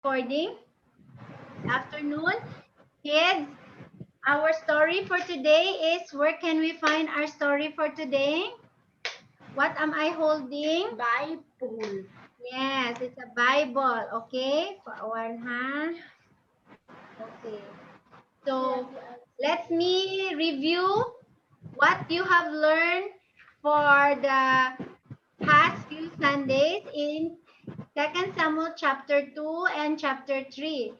recording. Afternoon, kids. Our story for today is, where can we find our story for today? What am I holding? Bible. Yes, it's a Bible. Okay, for one, huh? Okay. So let me review what you have learned for the past few Sundays in 2 Samuel chapter 2 and chapter 3.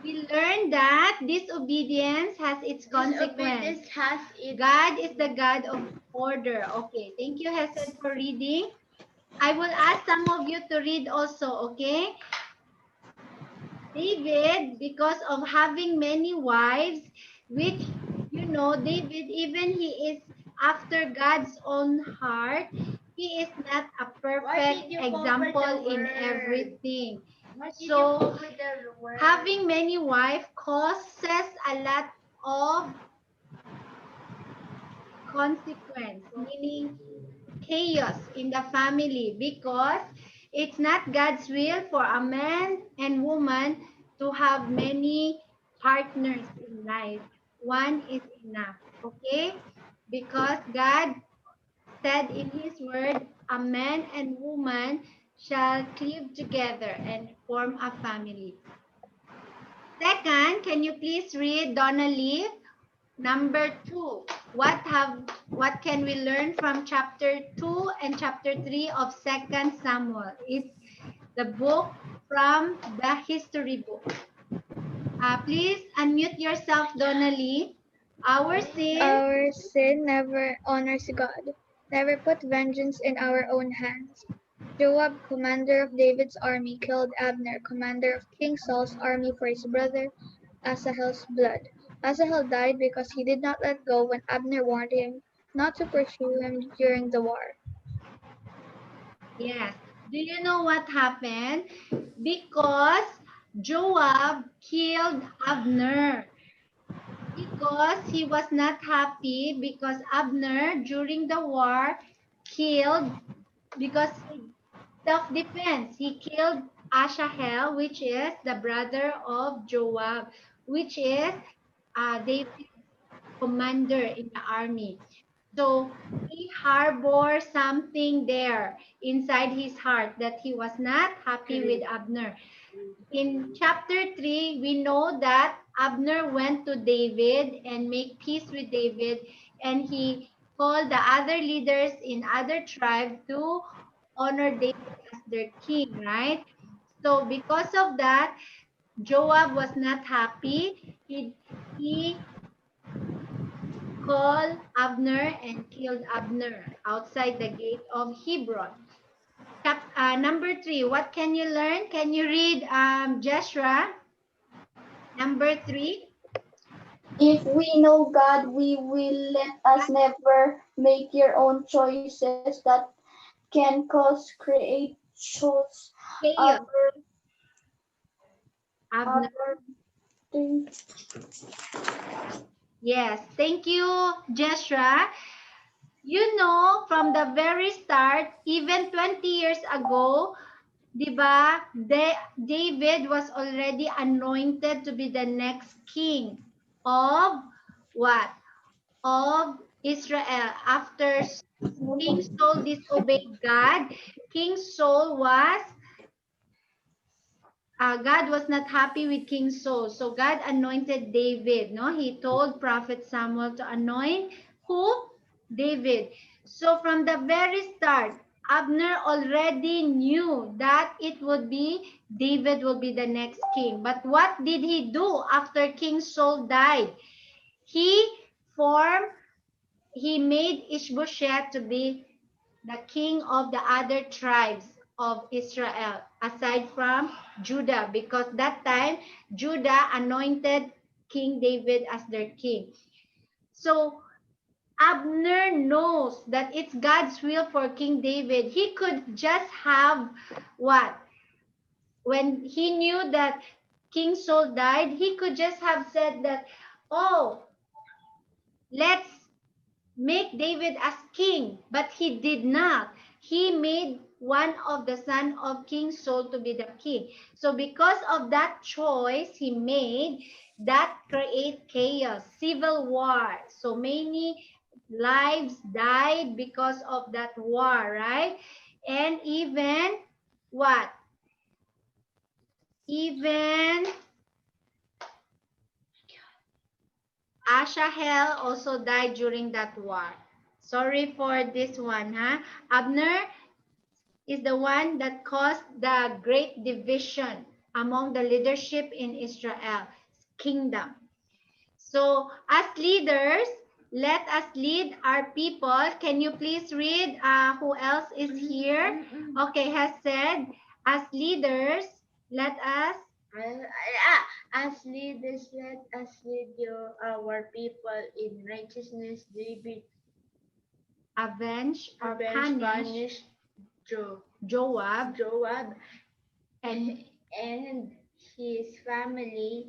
We learned that disobedience has its consequence. Disobedience has its God is the God of order. Okay, thank you, Hesed, for reading. I will ask some of you to read also, okay? David, because of having many wives, which, David, even he is after God's own heart, he is not a perfect example in everything. So, having many wives causes a lot of consequence, meaning chaos in the family, because it's not God's will for a man and woman to have many partners in life. One is enough, okay? Because God said in His word, a man and woman shall cleave together and form a family. Second, can you please read Donna Lee? Number 2. What can we learn from chapter 2 and chapter 3 of Second Samuel? It's the book from the history book. Please unmute yourself, Donna Lee. Our sin. Our sin never honors God, never put vengeance in our own hands. Joab, commander of David's army, killed Abner, commander of King Saul's army, for his brother Asahel's blood. Asahel died because he did not let go when Abner warned him not to pursue him during the war. Yes. Do you know what happened? Because Joab killed Abner. Because he was not happy, because Abner during the war killed, because self-defense, he killed Asahel, which is the brother of Joab, which is David's commander in the army. So he harbored something there inside his heart, that he was not happy with Abner. In chapter 3, we know that Abner went to David and make peace with David, and he called the other leaders in other tribes to honor David as their king, right? So because of that, Joab was not happy. He called Abner and killed Abner outside the gate of Hebron. Number 3, what can you learn? Can you read Joshua? Number 3. If we know God, we will let us never make your own choices that can cause create choice Chaos. other Abner. other things. Yes, thank you, Joshua. You know, from the very start, even 20 years ago, diba, David was already anointed to be the next king of what? Of Israel. After King Saul disobeyed God, King Saul was God was not happy with King Saul. So God anointed David. No, He told Prophet Samuel to anoint who? David. So from the very start, Abner already knew that it would be David will be the next king. But what did he do after King Saul died? He formed, he made Ishbosheth to be the king of the other tribes of Israel, aside from Judah, because that time Judah anointed King David as their king. So Abner knows that it's God's will for King David. He could just have what? When he knew that King Saul died, he could just have said that, oh, let's make David as king, but he did not. He made one of the son of King Saul to be the king. So because of that choice he made, that create chaos, civil war. So many lives died because of that war, right? And even what? Even Asahel also died during that war. Sorry for this one, huh? Abner is the one that caused the great division among the leadership in Israel's kingdom. So, as leaders, let us lead our people. Can you please read who else is here? Okay, has said, as leaders, let us As leaders, let us lead our people in righteousness, David avenge or avenge, punish Joab and and his family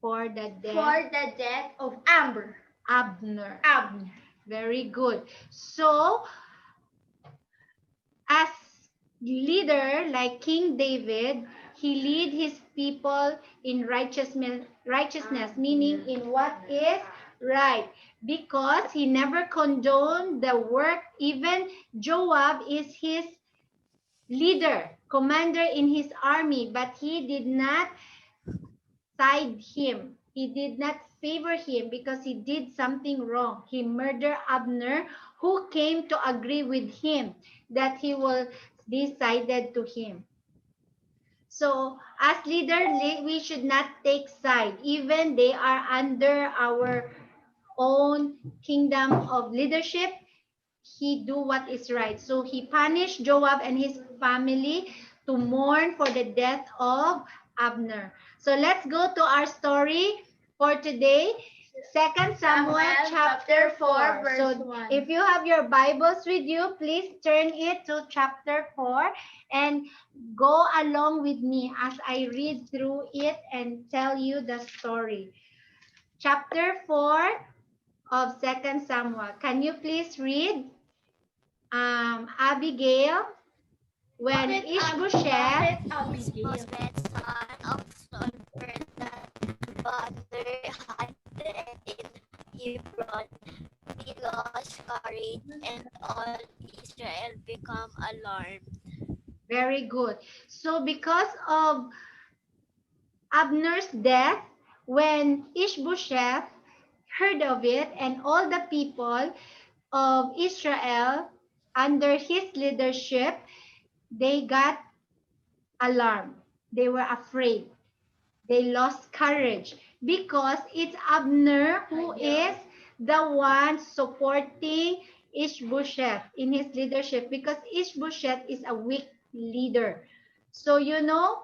for the for death the death of Abner. Abner. Very good. So, as leader like King David, he lead his people in righteousness, meaning in what is right, because he never condoned the work. Even Joab is his leader, commander in his army, but he did not side him. He did not favor him because he did something wrong. He murdered Abner, who came to agree with him that he will be sided to him. So, as leader, we should not take side. Even they are under our own kingdom of leadership, he do what is right. So he punished Joab and his family to mourn for the death of Abner. So let's go to our story for today. 2 Samuel chapter 4. verse So 1. if you have your Bibles with you, please turn it to chapter 4 and go along with me as I read through it and tell you the story. Chapter 4 of 2 Samuel. Can you please read? Abigail, when Ishbosheth, Abigail. Son of Saul, the father had in Hebron, he lost courage, and all Israel became alarmed. very good. So because of Abner's death, when Ishbosheth heard of it, and all the people of Israel under his leadership, they got alarmed. They were afraid. They lost courage because it's Abner who is the one supporting Ishbosheth in his leadership, because Ishbosheth is a weak leader. So you know,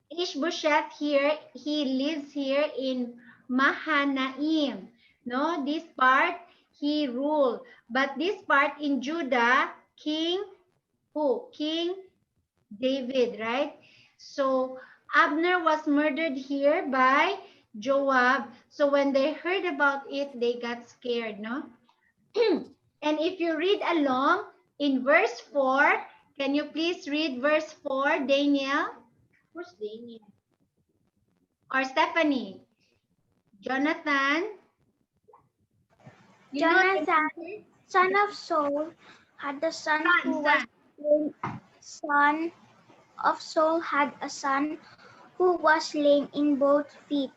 Ishbosheth here, he lives here in Mahanaim. No, this part he ruled, but this part in Judah, King who? King David, right? So Abner was murdered here by Joab. So when they heard about it, they got scared, no? And if you read along in verse 4, can you please read verse 4, Daniel? Who's Daniel? Or Stephanie? Jonathan? You know Jonathan, son of Saul, had a son who was son of Saul had a son who was lame in both feet.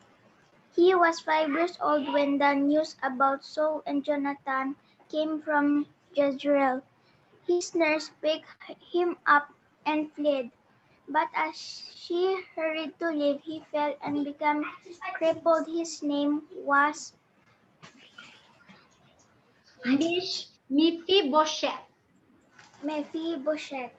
He was 5 years old when the news about Saul and Jonathan came from Jezreel. His nurse picked him up and fled. But as she hurried to leave, he fell and became crippled. His name was Mephibosheth. Mephibosheth.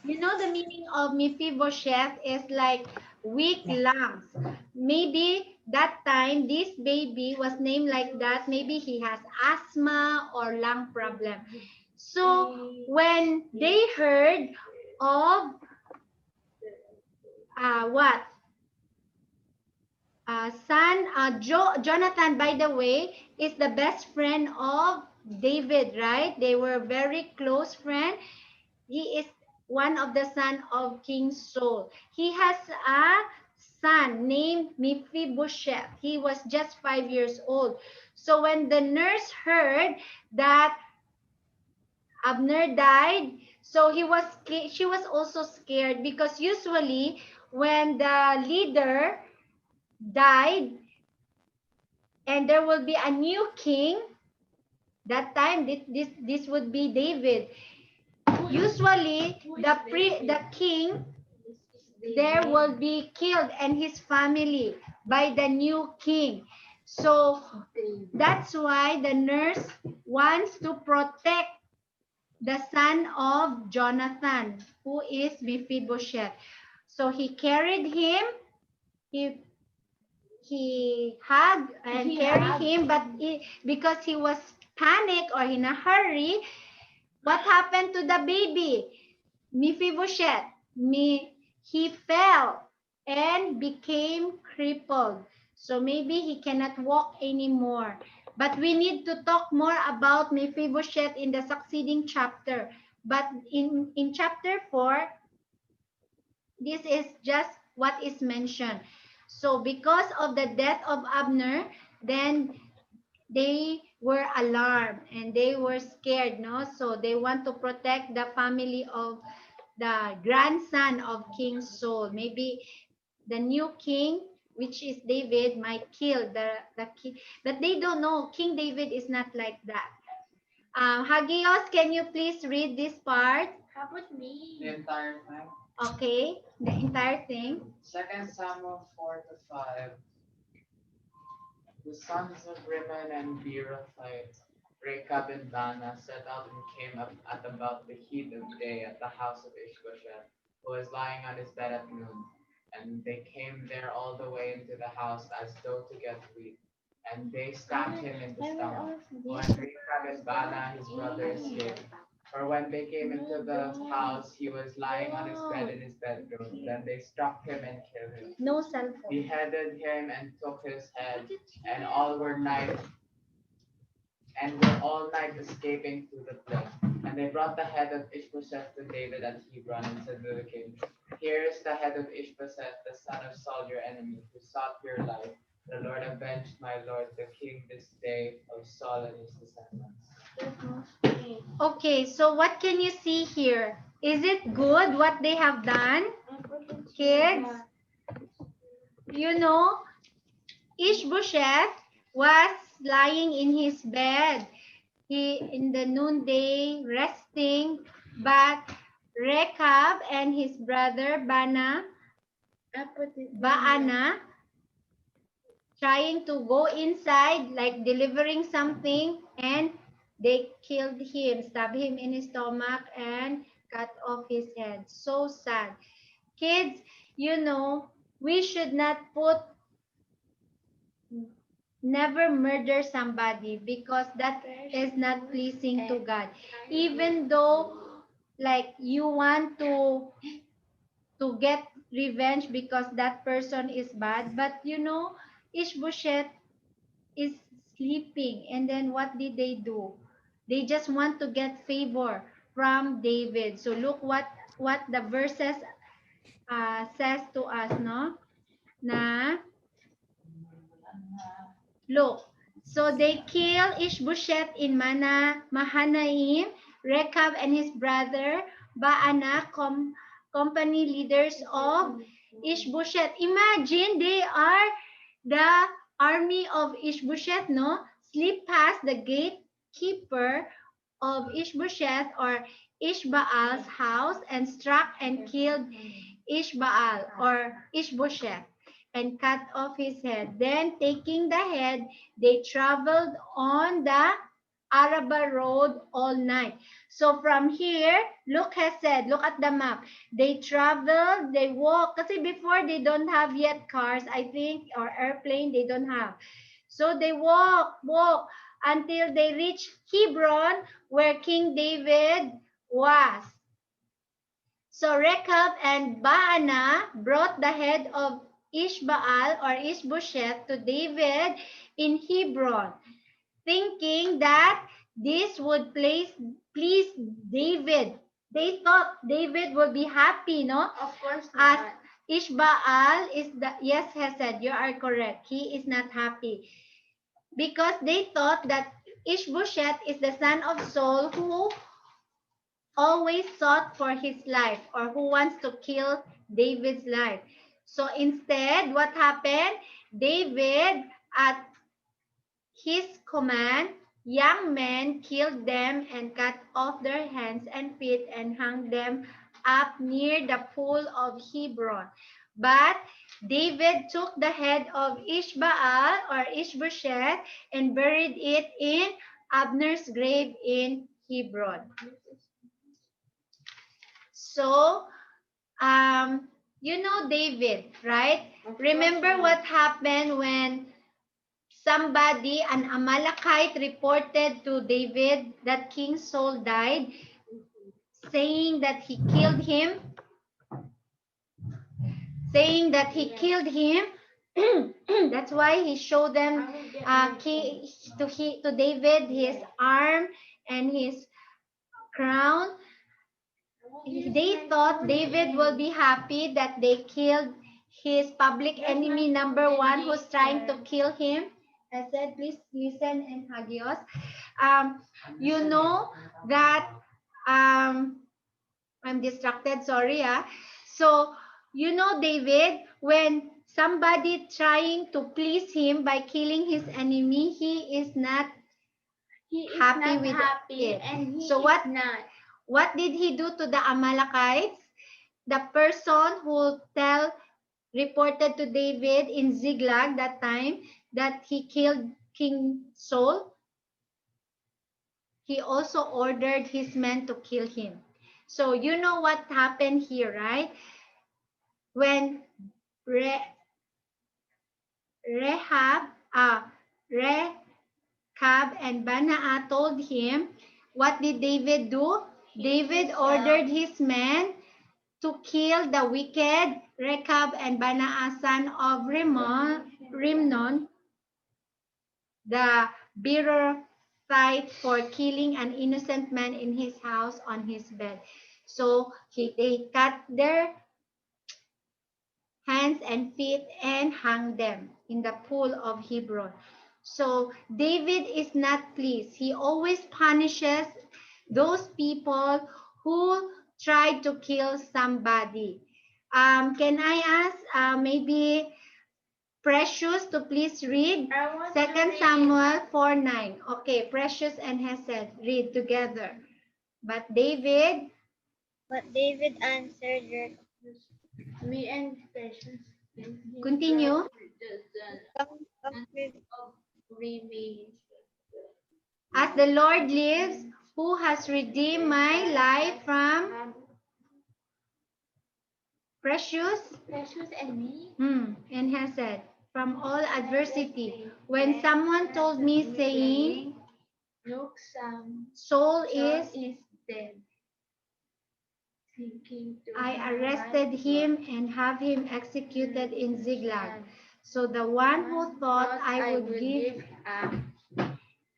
You know the meaning of Mephibosheth is like weak lungs. Maybe that time this baby was named like that. Maybe he has asthma or lung problem. So when they heard of what? Jonathan, by the way, is the best friend of David, right? They were very close friend. He is one of the son of King Saul. He has a son named Mephibosheth. He was just 5 years old. So when the nurse heard that Abner died, so she was also scared, because usually when the leader died and there will be a new king, that time this would be David. Usually the king there will be killed and his family by the new king. So that's why the nurse wants to protect the son of Jonathan, who is Mephibosheth. So he carried him, he hugged and carried him, but because he was panicked or in a hurry, what happened to the baby? Mephibosheth, he fell and became crippled. So maybe he cannot walk anymore. But we need to talk more about Mephibosheth in the succeeding chapter. But in chapter 4, this is just what is mentioned. So because of the death of Abner, then they were alarmed and they were scared, no? So they want to protect the family of the grandson of King Saul. Maybe the new king, which is David, might kill the king. But they don't know. King David is not like that. Hagios, can you please read this part? How about me? The entire thing. Okay, the entire thing. 2 Samuel 4 to 5. The sons of Rimmon and Beerothite, Rechab and Baanah, set out and came up at about the heat of day at the house of Ishbosheth, who was lying on his bed at noon. And they came there all the way into the house as though to get wheat. And they stabbed him in the stomach. When Rechab and Baanah, his brother, escaped. For when they came into the house, he was lying on his bed in his bedroom. Then they struck him and killed him, No cell phone. beheaded him and took his head, and were all night escaping through the plain. And they brought the head of Ishbosheth to David at Hebron and said to the king, "Here is the head of Ishbosheth, the son of Saul, your enemy, who sought your life. The Lord avenged my lord the king this day of Saul and his descendants." Okay, so what can you see here? Is it good what they have done? Kids? You know, Ishbosheth was lying in his bed. He in the noonday resting, but Rechab and his brother Baanah trying to go inside, like delivering something, and they killed him, stabbed him in his stomach, and cut off his head. So sad. Kids, you know, we should not never murder somebody, because that is not pleasing to God. Even though like you want to get revenge because that person is bad, but you know, Ishbosheth is sleeping, and then what did they do? They just want to get favor from David. So look what the verses says to us, no? Na look, so they kill Ishbosheth in Mahanaim. Rechab and his brother Baanah, company leaders of Ishbosheth. Imagine they are the army of Ishbosheth, no? Slip past the gatekeeper of Ishbosheth or Ishbaal's house and struck and killed Ishbaal or Ishbosheth and cut off his head. Then taking the head, they traveled on the Araba road all night. So from here, Luke has said, look at the map. They traveled, they walk. Kasi before they don't have yet cars, I think, or airplane, they don't have. So they walk until they reach Hebron, where King David was. So Rechab and Baanah brought the head of Ishbaal or Ishbosheth to David in Hebron, thinking that this would please David They thought David would be happy, no? Of course As not. Ishbaal is the, yes, Hesed, you are correct. He is not happy. Because they thought that Ishbosheth is the son of Saul who always sought for his life or who wants to kill David's life. So instead, what happened? David, at his command, young men killed them and cut off their hands and feet and hung them up near the pool of Hebron. But David took the head of Ishbaal or Ishbosheth and buried it in Abner's grave in Hebron. So, you know David, right? Of Remember course what happened when somebody, an Amalekite, reported to David that King Saul died, saying that he killed him, That's why he showed them to David his arm and his crown. They thought David will be happy that they killed his public enemy number one who's trying to kill him. I said, please listen and hagios. You know that I'm distracted, sorry. So, you know, David, when somebody trying to please him by killing his enemy, he is not He is happy not with happy, it. and he So is what not. What did he do to the Amalekites? The person who reported to David in Ziklag that time that he killed King Saul, he also ordered his men to kill him. So you know what happened here, right? When Rehab and Banaa told him, what did David do? David ordered his men to kill the wicked Rechab and Banaa, son of Rimnon, the Beerothite, for killing an innocent man in his house on his bed. So they cut their hands and feet and hung them in the pool of Hebron. So David is not pleased. He always punishes those people who tried to kill somebody. Can I ask maybe Precious to please read I want to 2 read. Samuel 4:9. Okay, Precious and Hesed, read together. But David, But David answered, Me and Patience. continue. "Come up with Remains. As the Lord lives, who has redeemed my life from Precious And me. and Hesed, from all adversity. When someone told me saying, Look, Saul Saul is is, dead. Thinking to I him, arrested "Why him and have him executed in Ziklag. So the one who thought I would give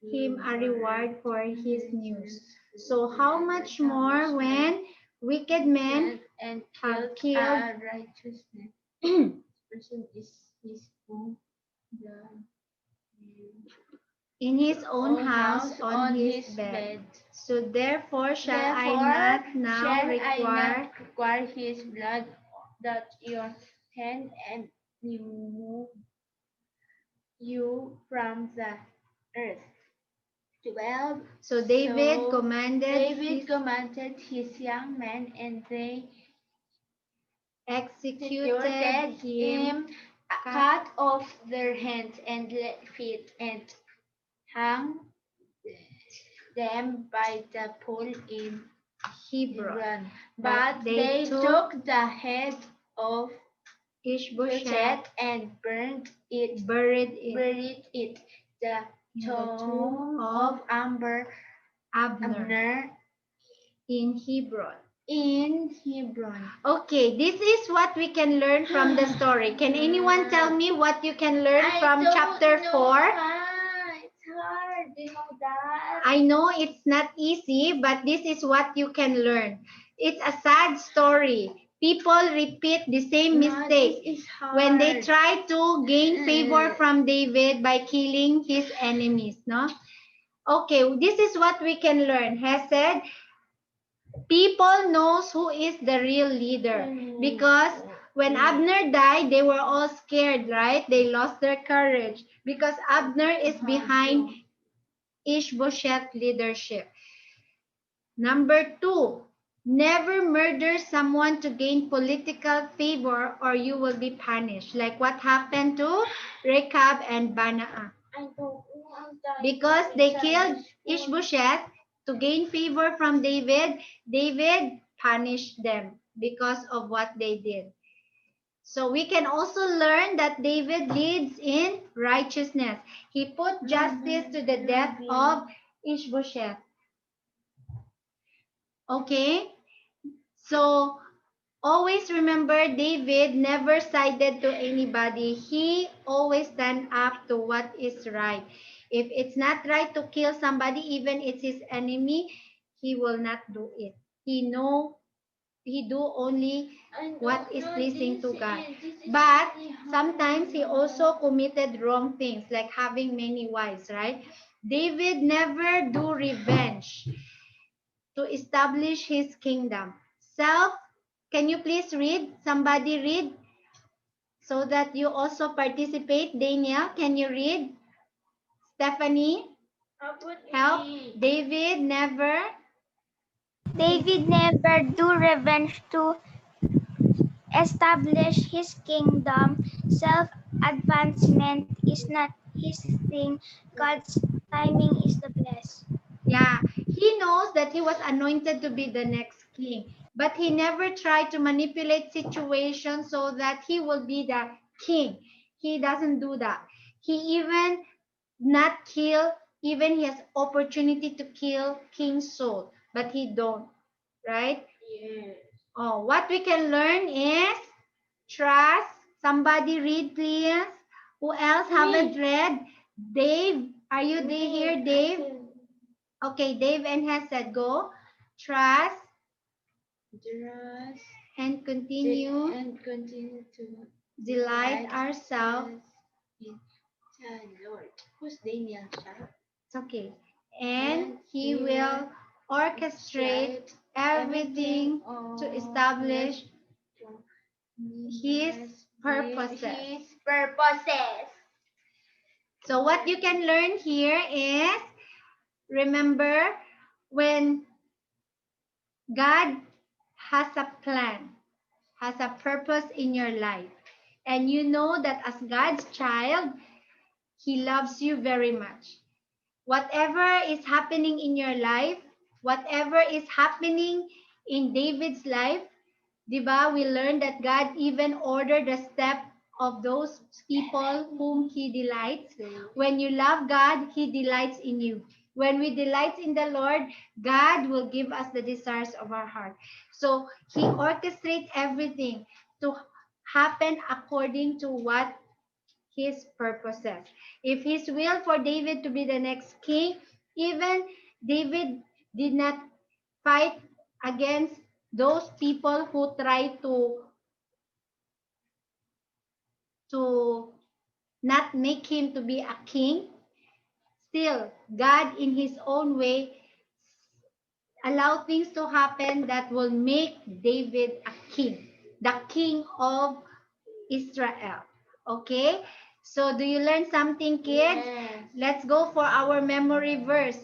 him a reward for his news. So how much more when wicked men and have killed killed a righteousness person is his own blood in his own house on his bed. So therefore shall I not now require his blood that your hand and remove you from the earth. 12. So David So commanded commanded his young men, and they executed him, cut off their hands and feet, and hung them by the pool in Hebron. Hebron. But But they they took took the head of Ishbosheth, Ishbosheth and buried buried it. The in the tomb of Abner Abner in Hebron. in Hebron. Okay, this is what we can learn from the story. Can anyone tell me what you can learn from chapter 4? It's hard, you know that. I know it's not easy, but this is what you can learn. It's a sad story. People repeat the same mistake when they try to gain favor from David by killing his enemies, no? Okay, this is what we can learn. Hesed, people knows who is the real leader because when Abner died, they were all scared, right? They lost their courage because Abner is behind Ishbosheth leadership. Number two, never murder someone to gain political favor or you will be punished. Like what happened to Rechab and Banaa. Because they killed Ishbosheth to gain favor from David, David punished them because of what they did. So we can also learn that David leads in righteousness. He put justice to the death of Ishbosheth. Okay? So always remember David never sided to anybody. He always stand up to what is right. If it's not right to kill somebody, even it's his enemy, he will not do it. He do only what is pleasing to God. But sometimes he also committed wrong things like having many wives, right? David never do revenge to establish his kingdom. Self, can you please read? Somebody read so that you also participate. Daniel, can you read? Stephanie, help. David never. David never do revenge to establish his kingdom. Self-advancement is not his thing. God's timing is the best. Yeah, he knows that he was anointed to be the next king, but he never tried to manipulate situations so that he will be the king. He doesn't do that. He even not kill, even he has opportunity to kill King Saul, but he don't, right? Yes. Oh, what we can learn is trust. Somebody read, please. Who else haven't read? Dave, are you here, Dave? Okay, Dave and Hesed, go. Trust Trust and continue and continue to delight ourselves. in the Lord. Who's Daniel siya? It's okay. And he will orchestrate everything to establish his purposes. His purposes. So what you can learn here is remember when God has a plan, has a purpose in your life, and you know that as God's child, He loves you very much. Whatever is happening in your life, whatever is happening in David's life, diba, we learned that God even ordered the step of those people whom He delights. When you love God, He delights in you. When we delight in the Lord, God will give us the desires of our heart. So He orchestrates everything to happen according to what His purposes. If His will for David to be the next king, even David did not fight against those people who try to not make him to be a king. Still, God in His own way allow things to happen that will make David a king, the king of Israel. Okay? So do you learn something, kids? Yes. Let's go for our memory verse.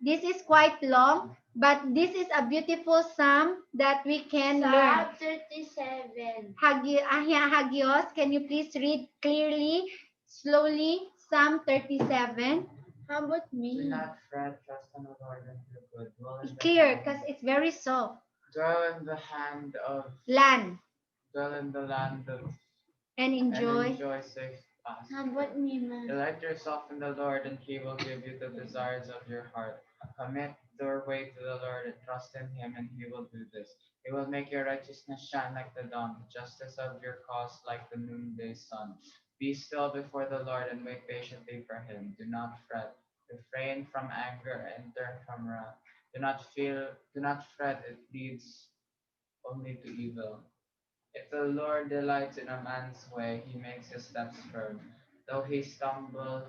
This is quite long, but this is a beautiful psalm that we can learn. Psalm 37. Hagios, can you please read clearly, slowly, Psalm 37? How about Do me? not fret, trust in the Lord and do good. It's clear because it's very soft. Dwell in the hand of Land dwell in the land of and and enjoy. enjoy safe pasture. How about me, ma? Delight yourself in the Lord, and He will give you the desires of your heart. Commit your way to the Lord and trust in Him, and He will do this. He will make your righteousness shine like the dawn, the justice of your cause like the noonday sun. Be still before the Lord and wait patiently for Him. Do not fret. Refrain from anger and turn from wrath. Do not fret, it leads only to evil. If the Lord delights in a man's way, he makes his steps firm. Though he stumble,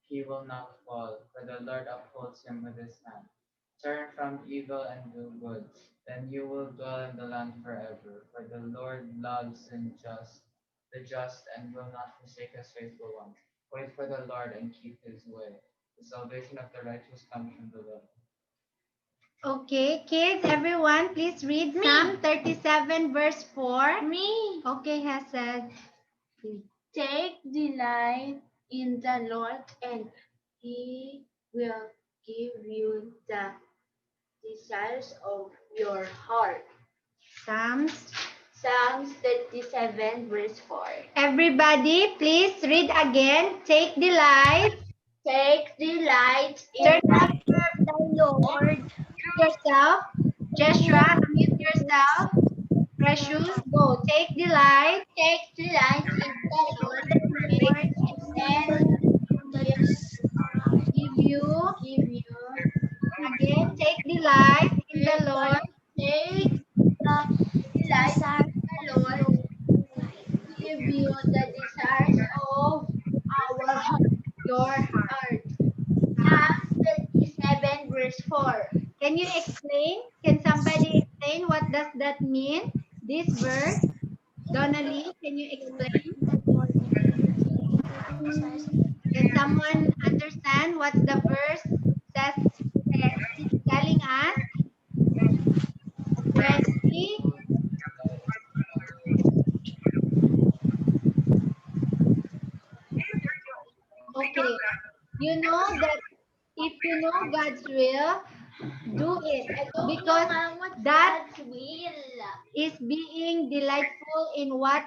he will not fall, for the Lord upholds him with his hand. Turn from evil and do good, then you will dwell in the land forever. For the Lord loves the just, and will not forsake his faithful ones. Wait for the Lord and keep his way. The salvation of the righteous comes from the Lord. Okay, kids, everyone, please read Psalm 37, verse 4. Me. Okay, Hassad. Take delight in the Lord, and He will give you the desires of your heart. Psalms. Psalms 37, verse 4. Everybody, please read again. Take delight. Take delight Turn in up The Lord. yourself. Joshua, unmute yourself. Precious, go. Take delight. take delight in the Lord, Lord and He will Give you. give you Again, take delight in the Lord. take delight in the Lord, give you the desires of our Your heart. heart. Psalm 37, verse 4. Can you explain? Can somebody explain what does that mean? This verse? Donnelly, can you explain? Can someone understand what the verse is telling us? Wesley? Okay. You know that if you know God's will, do it. Because that God's will. is being delightful in what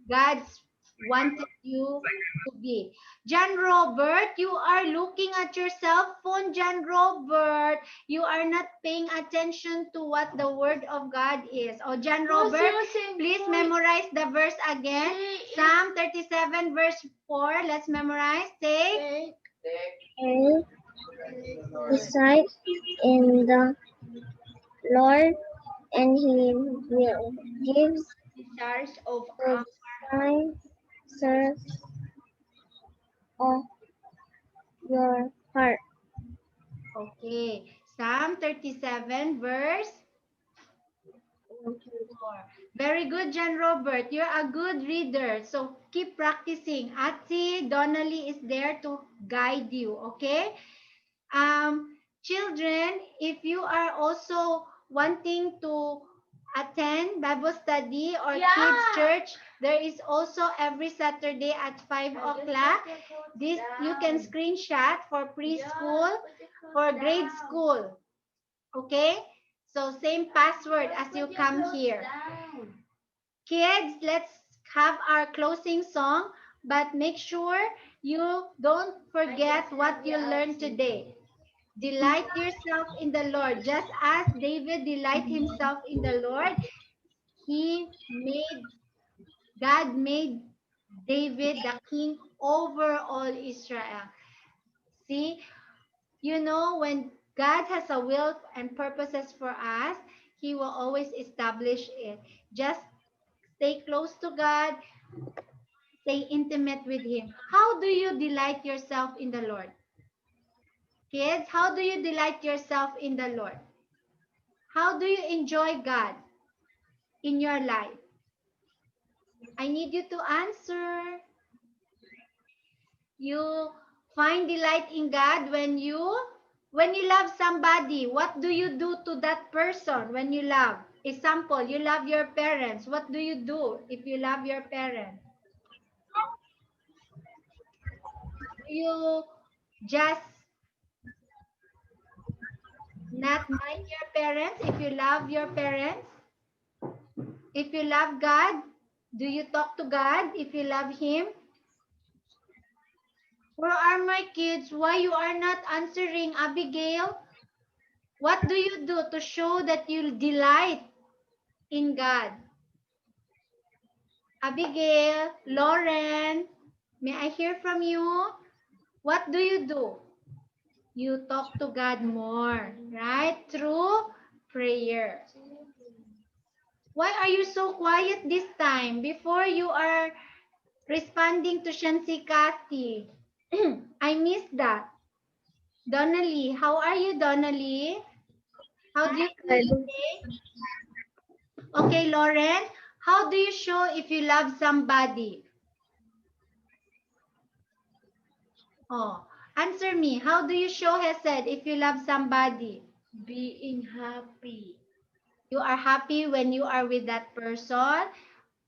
God's wanted you to be. John Robert, you are looking at your cell phone, John Robert. You are not paying attention to what the word of God is. Oh, John Robert, please memorize the verse again. Psalm 37, verse 4. Let's memorize. Take. And decide in the Lord, and He will give Desires of the desires of your heart. Okay. Psalm 37, verse 4. Very good, John Robert. You're a good reader. So keep practicing. Ati Donnelly is there to guide you. Okay? Children, if you are also wanting to attend Bible study or kids church, there is also every Saturday at 5 o'clock. This you can screenshot for preschool, for grade school. Okay? So same password as you come here. Kids, let's have our closing song, but make sure you don't forget what you learned today. Delight yourself in the Lord. Just as David delight himself in the Lord, God made David the king over all Israel. See, you know, when God has a will and purposes for us, He will always establish it. Just stay close to God, stay intimate with Him. How do you delight yourself in the Lord? Kids, how do you delight yourself in the Lord? How do you enjoy God in your life? I need you to answer. You find delight in God when you love somebody. What do you do to that person when you love? Example, you love your parents. What do you do if you love your parents? You just not mind your parents if you love your parents? If you love God, do you talk to God if you love Him? Where are my kids? Why you are not answering, Abigail? What do you do to show that you delight in God? Abigail, Lauren, may I hear from you? What do you do? You talk to God more, right? Through prayer. Why are you so quiet this time? Before you are responding to Shansi Kathy. I missed that. Donnelly, how are you, Donnelly? How do you feel today? Okay, Lauren, how do you show if you love somebody? Oh, answer me. How do you show, Hesed, if you love somebody? Being happy. You are happy when you are with that person.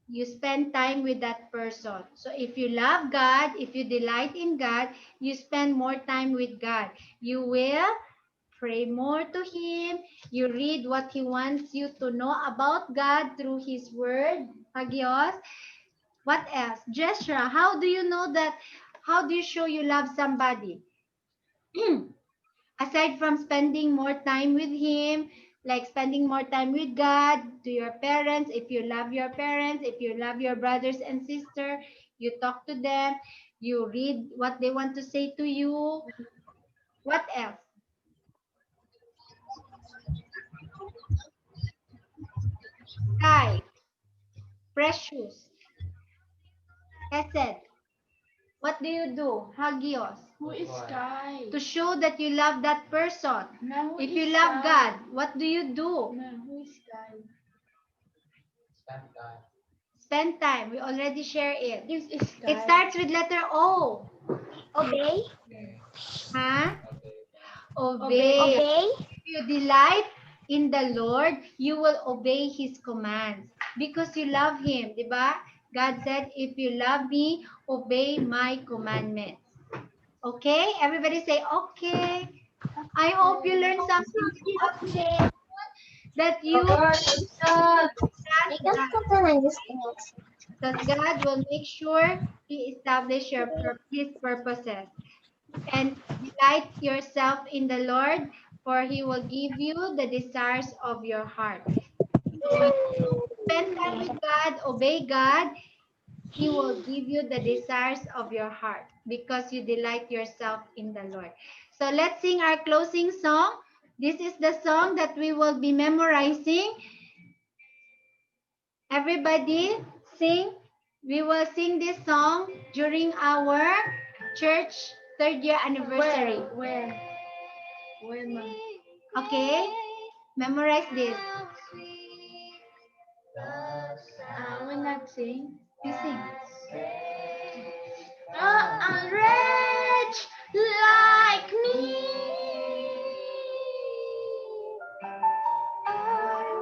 You spend time with that person. So if you love God, if you delight in God, you spend more time with God. You will pray more to Him. You read what He wants you to know about God through His Word. Hagios. What else? Jeshra, how do you know that? How do you show you love somebody? Aside from spending more time with Him, like spending more time with God, to your parents, if you love your parents, if you love your brothers and sisters, you talk to them, you read what they want to say to you. What else? Sky, precious, Hesed. What do you do? Hagios. Who is Sky? To show that you love that person. No, who If is you love Sky? God, what do you do? No, who is Sky? Spend time. Spend time. We already share it. This is Sky. It starts with letter O. Obey. Okay. Huh? Okay. Obey. Obey. If you delight in the Lord, you will obey His commands because you love Him, di ba? God said, if you love me, obey my commandments. Okay? Everybody say, okay. I hope you learned something Okay. that you Make us continue this next. because God will make sure He establish His purposes. And delight yourself in the Lord, for He will give you the desires of your heart. So when you spend time with God, obey God, He will give you the desires of your heart because you delight yourself in the Lord. So let's sing our closing song. This is the song that we will be memorizing. Everybody sing. We will sing this song during our church third year anniversary. Where? Where, ma'am? Okay? Memorize this. I will not sing. You sing. A wretch like me.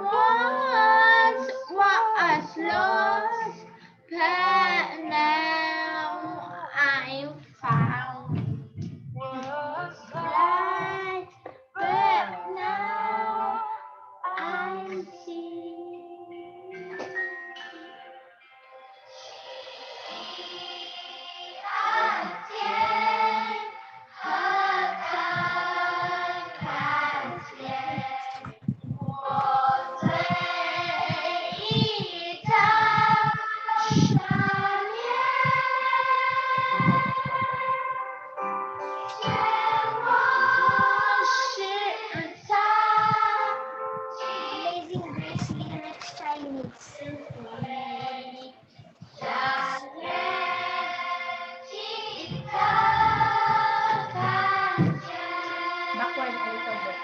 Once was lost, but now I'm found. Was blind, but now I see. Amazing Grace lyrics Chinese symphony. Backward a little bit.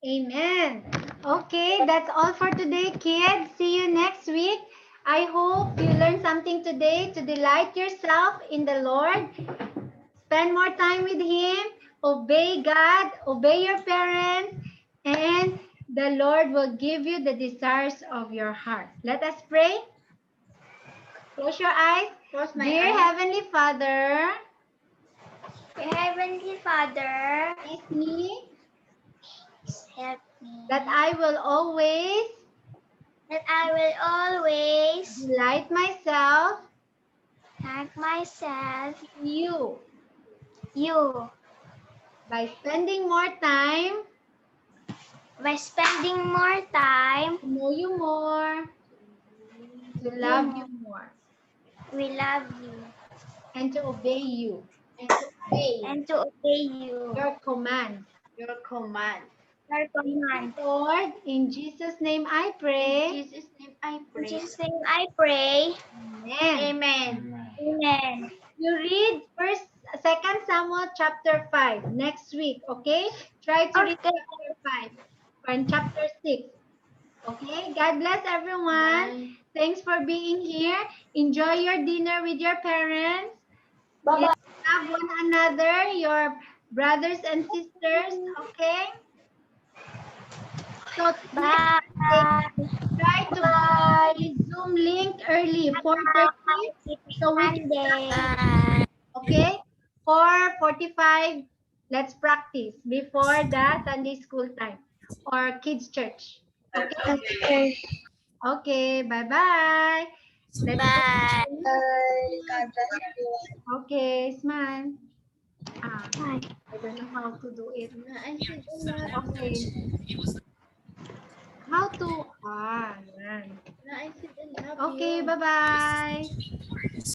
Amen. Okay, that's all for today, kids. See you next week. I hope you learned something today to delight yourself in the Lord. Spend more time with Him. Obey God. Obey your parents. And the Lord will give you the desires of your heart. Let us pray. Close your eyes. Close my Dear eyes. Heavenly Father, Heavenly Father, bless me help me that I will always that I will always delight myself thank myself, in you you, by spending more time by spending more time. to know you more, to love you more, We love you and to obey you, and to obey you. your commands. Your command. Your command. Lord, in Jesus' name I In pray. Jesus' name I In pray. Jesus' name I pray. Amen. Amen. Amen. Amen. You read Second Samuel chapter 5 next week, okay? Try to read Okay. chapter 5 and chapter 6. Okay? God bless everyone. Bye. Thanks for being here. Enjoy your dinner with your parents. Bye-bye. Love one another, your brothers and sisters, okay? So Bye. try to go to the Zoom link early, 4:30. So we can Sunday. practice, okay? 4:45, let's practice before the Sunday school time or kids church. Okay? Okay. Okay, bye-bye. Let's Bye. God bless everyone. Okay, smile. Bye. I don't know how to do it. I said enough. Okay. How to, yan. I said enough. Okay, bye-bye.